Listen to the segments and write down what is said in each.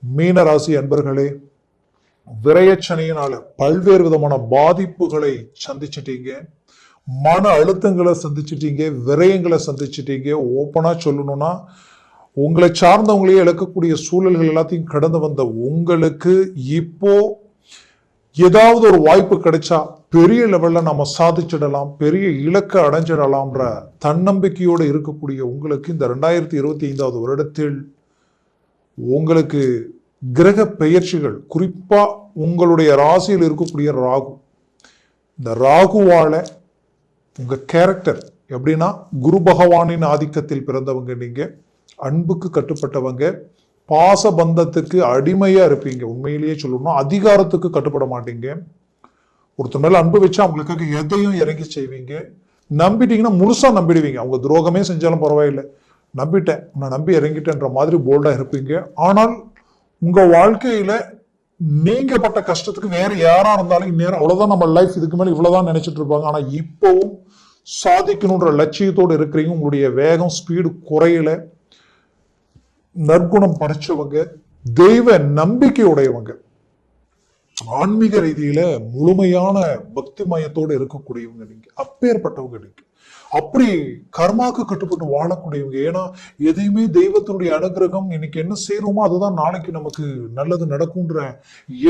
மீன ராசி அன்பர்களே, விரயச்சனையினால பல்வேறு விதமான பாதிப்புகளை சந்திச்சிட்டீங்க, மன அழுத்தங்களை சந்திச்சிட்டீங்க, விரயங்களை சந்திச்சிட்டீங்க. ஓப்பனா சொல்லணும்னா உங்களை சார்ந்தவங்களையே இழக்கக்கூடிய சூழல்கள் எல்லாத்தையும் கடந்து வந்த உங்களுக்கு இப்போ ஏதாவது ஒரு வாய்ப்பு கிடைச்சா பெரிய லெவல்ல நம்ம சாதிச்சிடலாம், பெரிய இலக்கை அடைஞ்சிடலாம்ன்ற தன்னம்பிக்கையோடு இருக்கக்கூடிய உங்களுக்கு இந்த 2025வது வருடத்தில் உங்களுக்கு கிரக பெயர்ச்சிகள், குறிப்பா உங்களுடைய ராசியில் இருக்கக்கூடிய ராகு, இந்த ராகுவால உங்க கேரக்டர் எப்படின்னா, குரு பகவானின் ஆதிக்கத்தில் பிறந்தவங்க நீங்க, அன்புக்கு கட்டுப்பட்டவங்க, பாச பந்தத்துக்கு அடிமையா இருப்பீங்க. உண்மையிலேயே சொல்லணும்னா அதிகாரத்துக்கு கட்டுப்பட மாட்டீங்க. ஒருத்தர் மேல அன்பு வச்சா அவங்களுக்காக எதையும் இறங்கி செய்வீங்க. நம்பிட்டீங்கன்னா முழுசா நம்பிடுவீங்க. அவங்க துரோகமே செஞ்சாலும் பரவாயில்லை, நம்பிட்டேன், நான் நம்பி இறங்கிட்டேன்ற மாதிரி போல்டா இருப்பீங்க. ஆனால் உங்க வாழ்க்கையில நீங்க பட்ட கஷ்டத்துக்கு வேற யாரா இருந்தாலும் இந்நேரம் அவ்வளவுதான் நம்ம லைஃப், இதுக்கு மேல இவ்வளவுதான் நினைச்சிட்டு இருப்பாங்க. ஆனா இப்பவும் சாதிக்கணுன்ற லட்சியத்தோடு இருக்கிறீங்க. உங்களுடைய வேகம், ஸ்பீடு குறையல. நற்குணம் படைச்சவங்க, தெய்வ நம்பிக்கை உடையவங்க, ஆன்மீக ரீதியில முழுமையான பக்தி மயத்தோடு இருக்கக்கூடியவங்க நீங்க. அப்பேற்பட்டவங்க நீங்க. அப்படி கர்மாக்கு கட்டுப்பட்டு வாழக்கூடியவங்க. ஏன்னா எதையுமே தெய்வத்தினுடைய அனுகிரகம், இன்னைக்கு என்ன செய்யறோமோ அதுதான் நாளைக்கு நமக்கு நல்லது நடக்கும்ன்ற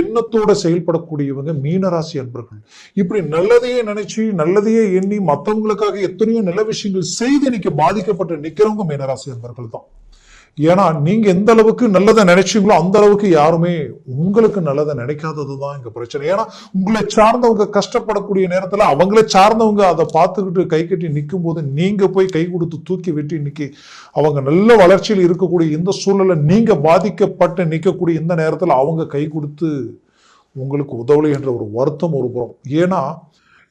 எண்ணத்தோட செயல்படக்கூடியவங்க மீனராசி அன்பர்கள். இப்படி நல்லதையே நினைச்சு நல்லதையே எண்ணி மற்றவங்களுக்காக எத்தனையோ நல்ல விஷயங்கள் செய்து இன்னைக்கு பாதிக்கப்பட்டு நிக்கிறவங்க மீனராசி அன்பர்கள் தான். ஏன்னா நீங்க எந்த அளவுக்கு நல்லதை நினைச்சீங்களோ அந்த அளவுக்கு யாருமே உங்களுக்கு நல்லதை நினைக்காததுதான் இங்க பிரச்சனை. ஏன்னா உங்களை சார்ந்தவங்க கஷ்டப்படக்கூடிய நேரத்துல அவங்களை சார்ந்தவங்க அதை பார்த்துக்கிட்டு கை கட்டி நிற்கும் போது நீங்க போய் கை கொடுத்து தூக்கி விட்டு இன்னைக்கு அவங்க நல்ல வளர்ச்சியில் இருக்கக்கூடிய இந்த சூழல்ல நீங்க பாதிக்கப்பட்டு நிற்கக்கூடிய இந்த நேரத்துல அவங்க கை கொடுத்து உங்களுக்கு உதவலை என்ற ஒரு வருத்தம் ஒரு புறம். ஏன்னா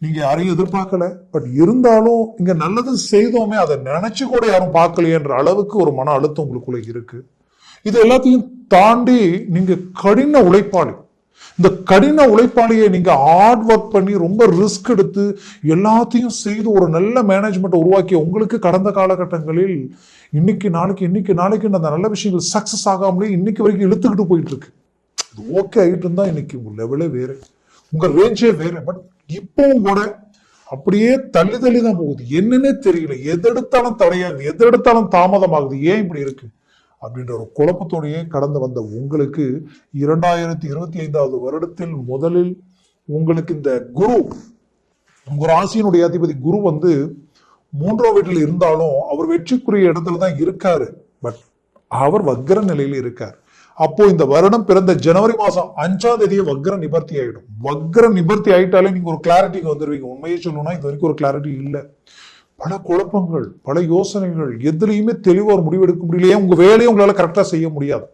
நீங்க யாரையும் எதிர்பார்க்கல, பட் இருந்தாலும் இங்க நல்லது செய்தோமே அதை நினைச்சு கூட யாரும் பார்க்கலையன்ற அளவுக்கு ஒரு மன அழுத்தம் உங்களுக்குள்ள இருக்கு. இது எல்லாத்தையும் தாண்டி நீங்க கடின உழைப்பாளி. இந்த கடின உழைப்பாளியை நீங்க ஹார்ட் ஒர்க் பண்ணி ரொம்ப ரிஸ்க் எடுத்து எல்லாத்தையும் செய்து ஒரு நல்ல மேனேஜ்மெண்ட் உருவாக்கி உங்களுக்கு கடந்த காலகட்டங்களில் இன்னைக்கு நாளைக்கு அந்த நல்ல விஷயங்கள் சக்சஸ் ஆகாமலே இன்னைக்கு வரைக்கும் இழுத்துக்கிட்டு போயிட்டு இருக்கு. ஓகே ஆகிட்டு இருந்தா இன்னைக்கு உங்க லெவலே வேற, உங்க ரேஞ்சே வேற. பட் இப்பவும் கூட அப்படியே தள்ளி தான் போகுது. என்னன்னே தெரியல, எதெடுத்தாலும் தடையாகுது, எதெடுத்தாலும் தாமதமாகுது. ஏன் இப்படி இருக்கு அப்படின்ற ஒரு குழப்பத்தோடையே கடந்து வந்த உங்களுக்கு 2025வது வருடத்தில் முதலில் உங்களுக்கு இந்த குரு, உங்க ராசியினுடைய அதிபதி குரு 3ஆம் வீட்டில் இருந்தாலும் அவர் வெற்றிக்குரிய இடத்துல தான் இருக்காரு. பட் அவர் வக்ர நிலையில இருக்கார். அப்போ இந்த வருடம் பிறந்த ஜனவரி மாசம் 5ஆம் தேதியே வக்ர நிவர்த்தி ஆயிடும். வக்ர நிவர்த்தி ஆயிட்டாலே நீங்க ஒரு கிளாரிட்டிக்கு வந்துருவீங்க. உண்மையை சொல்லணும்னா இது வரைக்கும் ஒரு கிளாரிட்டி இல்லை. பல குழப்பங்கள், பல யோசனைகள், எதுலையுமே தெளிவா ஒரு முடிவு எடுக்க முடியலையே. உங்க வேலையை உங்களால கரெக்டா செய்ய முடியாது.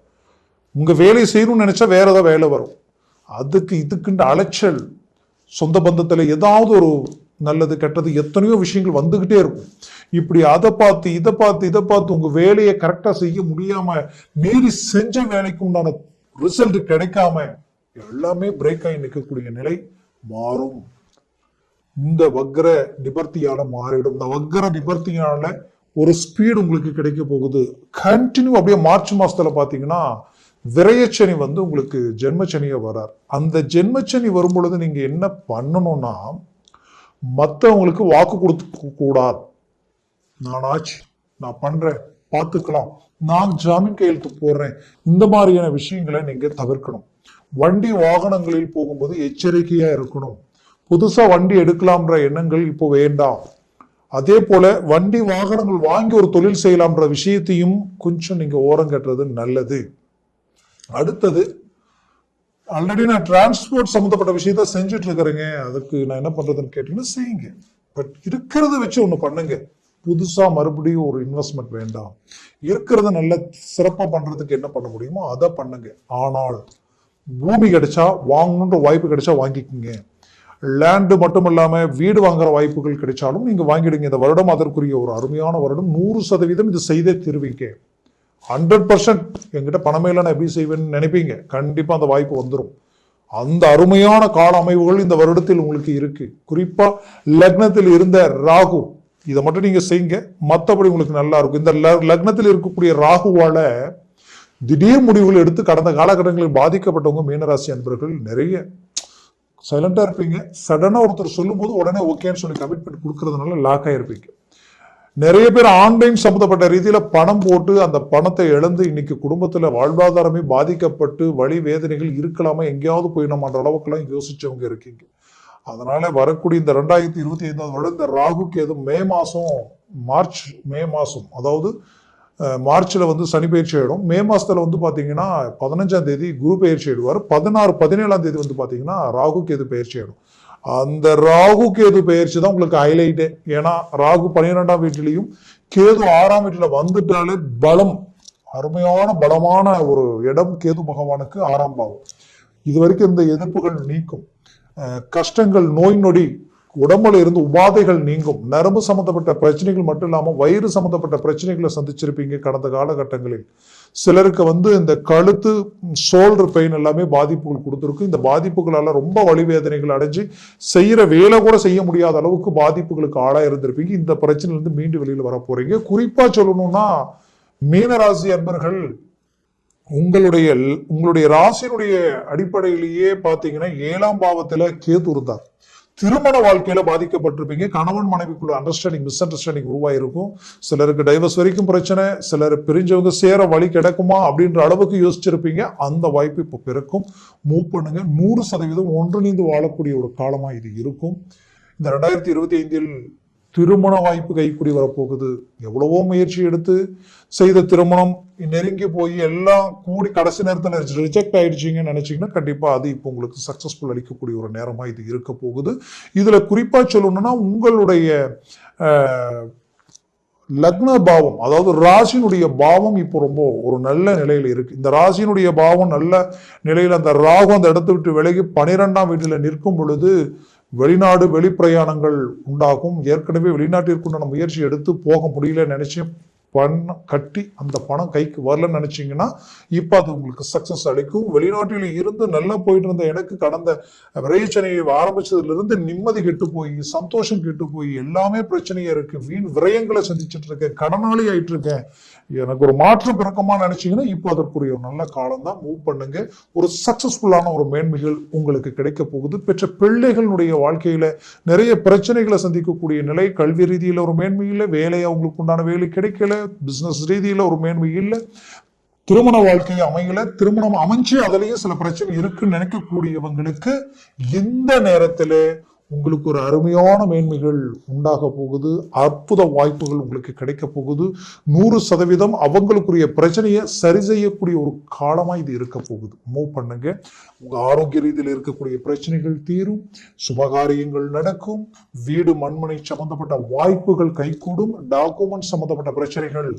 உங்க வேலையை செய்யணும்னு நினைச்சா வேற ஏதாவது வேலை வரும். அதுக்கு இதுக்குன்ற அலைச்சல், சொந்த பந்தத்துல ஏதாவது ஒரு நல்லது கெட்டது எத்தனையோ விஷயங்கள் வந்துகிட்டே இருக்கும். இப்படி அதை பார்த்து இதை பார்த்து உங்க வேலையை கரெக்டா செய்ய முடியாம மீறி செஞ்ச வேலைக்கு உண்டான ரிசல்ட் கிடைக்காம எல்லாமே பிரேக் ஆகி நிற்கக்கூடிய நிலை மாறும். இந்த வக்ர நிவர்த்தியால மாறிடும். இந்த வக்ர நிவர்த்தியால ஒரு ஸ்பீடு உங்களுக்கு கிடைக்க போகுது. கண்டினியூ அப்படியே மார்ச் மாசத்துல பாத்தீங்கன்னா விரயச்சனி உங்களுக்கு ஜென்மச்சனியை வரார். அந்த ஜென்மச்சனி வரும் பொழுது நீங்க என்ன பண்ணணும்னா, மற்றவங்களுக்கு வாக்கு கொடுக்க கூடாது. நானாச்சு, நான் பண்றேன், பார்த்துக்கலாம், நான் ஜாமீன் கையெழுத்து போடுறேன், இந்த மாதிரியான விஷயங்களை நீங்க தவிர்க்கணும். வண்டி வாகனங்களில் போகும்போது எச்சரிக்கையா இருக்கணும். புதுசா வண்டி எடுக்கலாம்ன்ற எண்ணங்கள் இப்போ வேண்டாம். அதே போல வண்டி வாகனங்கள் வாங்கி ஒரு தொழில் செய்யலாம்ன்ற விஷயத்தையும் கொஞ்சம் நீங்க ஓரம் கட்டுறது நல்லது. அடுத்தது, ஆல்ரெடி நான் டிரான்ஸ்போர்ட் சம்பந்தப்பட்ட விஷயத்த செஞ்சுட்டு இருக்கிறேங்க, அதுக்கு நான் என்ன பண்றதுன்னு கேட்டீங்கன்னா செய்யுங்க. பட் இருக்கிறத வச்சு ஒண்ணு பண்ணுங்க. புதுசா மறுபடியும் ஒரு இன்வெஸ்ட்மெண்ட் வேண்டாம். இருக்கிறத நல்ல சிறப்பா பண்றதுக்கு என்ன பண்ண முடியுமோ அதை பண்ணுங்க. ஆனால் பூமி கிடைச்சா வாங்கணுன்ற வாய்ப்பு கிடைச்சா வாங்கிக்கோங்க. லேண்டு மட்டும் இல்லாம வீடு வாங்குற வாய்ப்புகள் கிடைச்சாலும் நீங்க வாங்கிடுங்க. இந்த வருடம் அதற்குரிய ஒரு அருமையான வருடம். 100% இது செய்தே திருவீங்க. 100% என்கிட்ட பணமே இல்லை, நான் எப்படி செய்வேன்னு நினைப்பீங்க. கண்டிப்பா அந்த வாய்ப்பு வந்துடும். அந்த அருமையான கால அமைவுகள் இந்த வருடத்தில் உங்களுக்கு இருக்கு. குறிப்பா லக்னத்தில் இருந்த ராகு, இதை மட்டும் நீங்க செய்யுங்க, மற்றபடி உங்களுக்கு நல்லா இருக்கும். இந்த லக்னத்தில் இருக்கக்கூடிய ராகுவால திடீர் முடிவுகள் எடுத்து கடந்த காலகட்டங்களில் பாதிக்கப்பட்டவங்க மீனராசி அன்பர்கள் நிறைய சைலண்டா இருப்பீங்க. சடனா ஒருத்தர் சொல்லும் போது உடனே ஓகேன்னு சொல்லி கமிட்மெண்ட் கொடுக்கறதுனால லாக் ஆயிருப்பீங்க. நிறைய பேர் ஆன்லைன் சம்பந்தப்பட்ட ரீதியில பணம் போட்டு அந்த பணத்தை இழந்து இன்னைக்கு குடும்பத்துல வாழ்வாதாரமே பாதிக்கப்பட்டு வழி வேதனைகள் இருக்கலாமா, எங்கேயாவது போயிடணுமான்ற அளவுக்குலாம் யோசிச்சவங்க இருக்கீங்க. அதனால வரக்கூடிய இந்த 2025 வருடம் இந்த ராகு கேது மே மாசம் அதாவது மார்ச்ல வந்து சனி பயிற்சி ஆயிடும். மே மாசத்துல வந்து பாத்தீங்கன்னா 15ஆம் தேதி குரு பயிற்சி ஆயிடுவார். 16, 17ஆம் தேதி வந்து பாத்தீங்கன்னா ராகு கேது பயிற்சி ஆயிடும். அந்த ராகு கேது பயிற்சி தான் உங்களுக்கு ஹைலைட்டு. ஏன்னா ராகு 12ஆம் வீட்டிலையும் கேது 6ஆம் வீட்டுல வந்துட்டாலே பலம், அருமையான பலமான ஒரு இடம் கேது பகவானுக்கு 6ஆம் பாவம். இது வரைக்கும் இந்த எதிர்ப்புகள் நீக்கும், கஷ்டங்கள் நோய் நொடி உடம்புல இருந்து உபாதைகள் நீங்கும். நரம்பு சம்பந்தப்பட்ட பிரச்சனைகள் மட்டும் இல்லாம வயிறு சம்பந்தப்பட்ட பிரச்சனைகளை சந்திச்சிருப்பீங்க கடந்த காலகட்டங்களில். சிலருக்கு வந்து இந்த கழுத்து ஷோல்டர் பெயின் எல்லாமே பாதிப்புகள் கொடுத்துருக்கு. இந்த பாதிப்புகளால ரொம்ப வலிவேதனைகள் அடைஞ்சு செய்யற வேலை கூட செய்ய முடியாத அளவுக்கு பாதிப்புகளுக்கு ஆளா இருந்திருப்பீங்க. இந்த பிரச்சனையிலிருந்து மீண்டு வெளியில வர போறீங்க. குறிப்பா சொல்லணும்னா மீனராசி அன்பர்கள் உங்களுடைய ராசியினுடைய அடிப்படையிலேயே பாத்தீங்கன்னா 7ஆம் பாவத்துல கேது இருந்தார். திருமண வாழ்க்கையில பாதிக்கப்பட்டிருப்பீங்க. கணவன் மனைவிக்குள்ள அண்டர்ஸ்டாண்டிங் மிஸ் அண்டர்ஸ்டாண்டிங் உருவாயிருக்கும். சிலருக்கு டைவர்ஸ் வரைக்கும் பிரச்சனை, சிலர் பிரிஞ்சவங்க சேர வழி கிடைக்குமா அப்படின்ற அளவுக்கு யோசிச்சிருப்பீங்க. அந்த வாய்ப்பு இப்போ பிறக்கும். மூவ் பண்ணுங்க. 100% ஒன்றிணைந்து வாழக்கூடிய ஒரு காலமா இது இருக்கும். இந்த 2025 திருமண வாய்ப்பு கைக்கூடி வரப்போகுது. எவ்வளவோ முயற்சி எடுத்து செய்த திருமணம் நெருங்கி போய் எல்லாம் கூடி கடைசி நேரத்தில் ரிஜெக்ட் ஆயிடுச்சிங்கன்னு நினைச்சீங்கன்னா கண்டிப்பா அது இப்போ உங்களுக்கு சக்சஸ்ஃபுல் அளிக்கக்கூடிய ஒரு நேரமா இது இருக்க போகுது. இதுல குறிப்பா சொல்லணும்னா உங்களுடைய லக்ன பாவம் அதாவது ராசியினுடைய பாவம் இப்போ ரொம்ப ஒரு நல்ல நிலையில இருக்கு. இந்த ராசியினுடைய பாவம் நல்ல நிலையில அந்த ராகு அந்த இடத்தை விட்டு விலகி 12ஆம் வீட்டில் நிற்கும் பொழுது வெளிநாடு வெளிப்பிரயாணங்கள் உண்டாகும். ஏற்கனவே வெளிநாட்டிற்குண்டான முயற்சி எடுத்து போக முடியல நினைச்சு பணம் கட்டி அந்த பணம் கைக்கு வரலன்னு நினைச்சீங்கன்னா இப்ப அது உங்களுக்கு சக்சஸ் அளிக்கும். வெளிநாட்டில் இருந்து நல்லா போயிட்டு இருந்த எனக்கு கடந்த விரைச்சனையை ஆரம்பிச்சதுல இருந்து நிம்மதி கெட்டு போய் சந்தோஷம் கெட்டு போய் எல்லாமே பிரச்சனையா இருக்கு. வீண் விரயங்களை சந்திச்சுட்டு இருக்கேன், கடனாளி ஆயிட்டு இருக்கேன், எனக்கு ஒரு மாற்றம் பிறக்கமா நினைச்சீங்கன்னா இப்போ அதற்குரிய ஒரு நல்ல காலம் தான். மூவ் பண்ணுங்க. ஒரு சக்சஸ்ஃபுல்லான ஒரு மேன்மைகள் உங்களுக்கு கிடைக்க போகுது. பெற்ற பிள்ளைகளுடைய வாழ்க்கையில நிறைய பிரச்சனைகளை சந்திக்கக்கூடிய நிலை, கல்வி ரீதியில ஒரு மேன்மை இல்லை, வேலை அவங்களுக்கு உண்டான வேலை கிடைக்கல, பிசினஸ் ரீதியில ஒரு மேன்மை இல்லை, திருமண வாழ்க்கையை அமையல, திருமணம் அமைஞ்சு அதுலயும் சில பிரச்சனை இருக்குன்னு நினைக்கக்கூடியவங்களுக்கு இந்த நேரத்துல உங்களுக்கு ஒரு அருமையான மேன்மைகள் உண்டாக போகுது. அற்புத வாய்ப்புகள் உங்களுக்கு கிடைக்க போகுது. 100% அவங்களுக்குரிய பிரச்சனையை சரி செய்யக்கூடிய ஒரு காலமா இது இருக்க போகுது. மூவ் பண்ணுங்க. உங்க ஆரோக்கிய ரீதியில் இருக்கக்கூடிய பிரச்சனைகள் தீரும், சுபகாரியங்கள் நடக்கும், வீடு மண்மனை சம்பந்தப்பட்ட வாய்ப்புகள் கைகூடும், டாக்குமெண்ட் சம்பந்தப்பட்ட பிரச்சனைகள்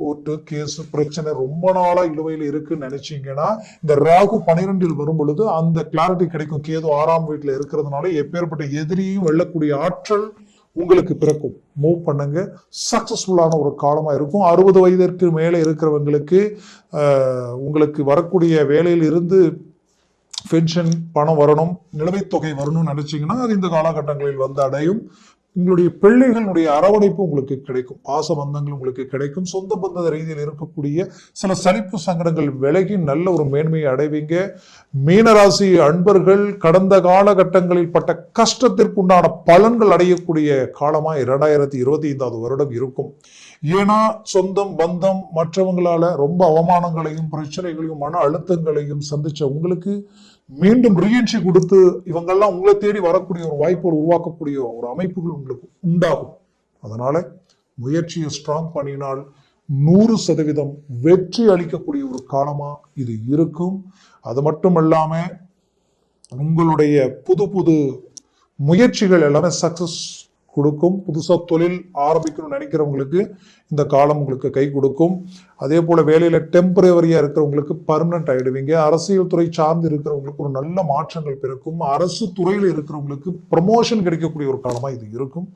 கோர்ட்டு கேஸ் பிரச்சனை ரொம்ப நாளா இழுவையில் இருக்குன்னு நினைச்சீங்கன்னா இந்த ராகு 12 வரும் பொழுது அந்த கிளாரிட்டி கிடைக்கும். கேது 6ஆம் வீட்டுல இருக்கிறதுனால எப்பேற்பட்ட எதிரியும் வெல்லக்கூடிய ஆற்றல் உங்களுக்கு பிறக்கும். மூவ் பண்ணுங்க. சக்சஸ்ஃபுல்லான ஒரு காலமா இருக்கும். 60 வயதிற்கு மேலே இருக்கிறவங்களுக்கு உங்களுக்கு வரக்கூடிய வேலையில் இருந்து பென்ஷன் பணம் வரணும், நிலுவைத் தொகை வரணும்னு நினைச்சீங்கன்னா அது இந்த காலகட்டங்களில் வந்து அடையும். உங்களுடைய பிள்ளைகளுடைய அரவணைப்பு உங்களுக்கு கிடைக்கும், பாச பந்தங்கள் உங்களுக்கு கிடைக்கும். சொந்த பந்த ரீதியில் இருக்கக்கூடிய சில சலிப்பு சங்கடங்கள் விலகி நல்ல ஒரு மேன்மையை அடைவீங்க. மீனராசி அன்பர்கள் கடந்த காலகட்டங்களில் பட்ட கஷ்டத்திற்குண்டான பலன்கள் அடையக்கூடிய காலமா 2025 வருடம் இருக்கும். ஏன்னா சொந்தம் பந்தம் மற்றவங்களால ரொம்ப அவமானங்களையும் பிரச்சனைகளையும் மன அழுத்தங்களையும் சந்திச்ச உங்களுக்கு மீண்டும் ரீஎன்ட்ரி கொடுத்து இவங்கெல்லாம் உங்களை தேடி வரக்கூடிய ஒரு வாய்ப்புகள் உருவாக்கக்கூடிய ஒரு அமைப்புகள் உங்களுக்கு உண்டாகும். அதனால முயற்சியை ஸ்ட்ராங் பண்ணினால் 100% வெற்றி அளிக்கக்கூடிய ஒரு காலமா இது இருக்கும். அது மட்டும் இல்லாம உங்களுடைய புது புது முயற்சிகள் எல்லாமே சக்சஸ் கொடுக்கும். புதுசா தொழில் ஆரம்பிக்கணும்னு நினைக்கிறவங்களுக்கு இந்த காலம் உங்களுக்கு கை கொடுக்கும். அதே போல வேலையில டெம்பரவரியா இருக்கிறவங்களுக்கு பர்மனன்ட் ஆயிடுவீங்க. அரசியல் துறை சார்ந்து இருக்கிறவங்களுக்கு ஒரு நல்ல மாற்றங்கள் பிறக்கும். அரசு துறையில இருக்கிறவங்களுக்கு ப்ரமோஷன் கிடைக்கக்கூடிய ஒரு காலமா இது இருக்கும்.